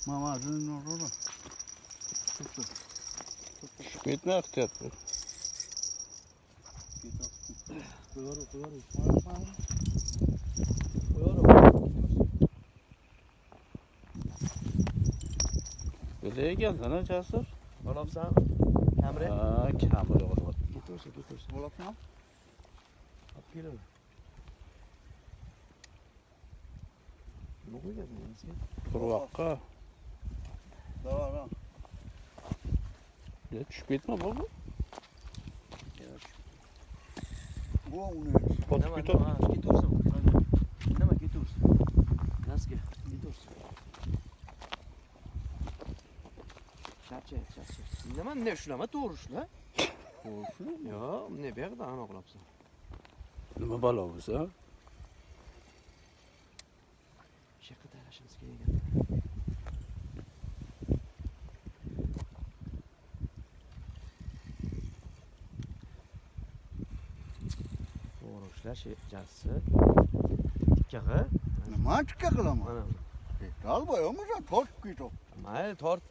Mama dün orada. Şüphet ne yaptı? Doğru. Nereye geldin ha Casır? Olapsan? Kamre? Haa, kamre oldu. Getirsin. Olapsan? Hop geliyor. Ne koyacaksın yani sen? Kurvakka. Doğru. Ya şüphet mi bu? Bu onu. Pot bir top. Getirsin. Nima getirsin? Nasıl ki? Getirsin. Charcha. Nima ne shulama to'g'ri shula? Olsun. Yo, ne bu yerda ana qilapsan? Nima balo bo'lsa? Shaqqa tarashimiz kerak ekan. To'g'ri ishlar jazisi. Tikkag'i. Nima tikka qilaman? Mana bu. Alboyamisa tortib ketib. Mayli tort.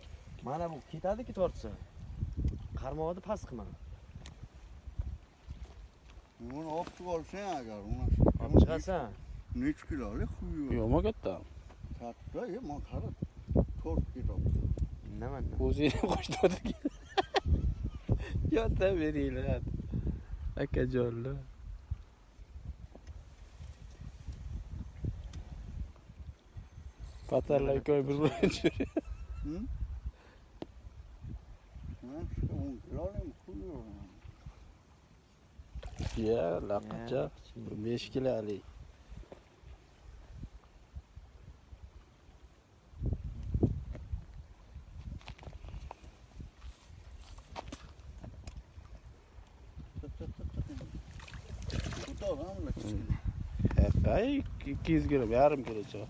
Mana bu ketadiki tortsa. Qarmog'ini past qilma. Buni olib olsang agar uni Olib chiqasan. necha kilolik quyuyor. Yo'qmi katta? Katta, men qarab tortib ketib. Nima? O'zingni qo'shtirdik. Yo'ta beringlar. Akajonlar. Patarlar koy bir-birini. Hı? Nasıl 10 kilolik quyuyor. Ya, laqacha. 5 kilolik. Hey, 200 gram, yarım kilo çıkar.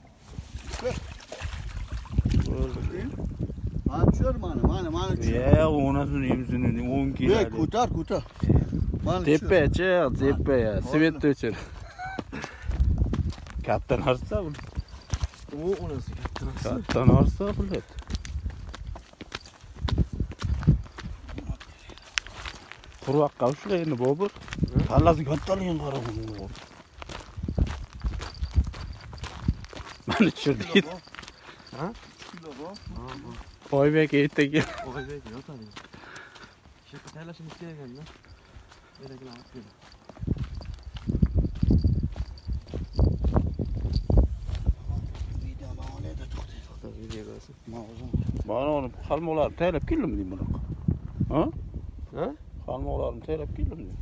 Açıyor mana. Ya, onasını yemsini 10 kilo. Ey, kutar. Tepe çık, tepe ya. Svet töçür. Kaptan arsa bu. O nasıl kaptan? Kaptan arsa bu. Kurvak kavşula yine bobur. Tallasın kattalayın kara bunu. Ben içirdiydim. Ha? Kilo bu. Koy bek eğitte gel. Oy be, yok tabii. Shaqqa tarashimiz kerak ekan-da. Belagini olib keldi. Videodan oledi to'xtaydi. To'xta, video ko'rsin. Mavzu. Bana onu halmolarını teylep geldim diyeyim buna. Ha? Ha? Halmolarını teylep geldim diyeyim.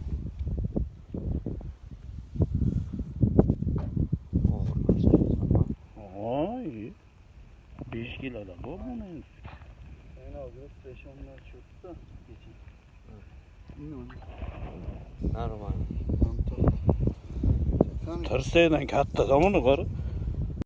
Ay. 5 kilo da bu bunun. En az 5-10'lar çıktı. Geçin. Normal. Tamam. Tırsaydan katta da bunu karı.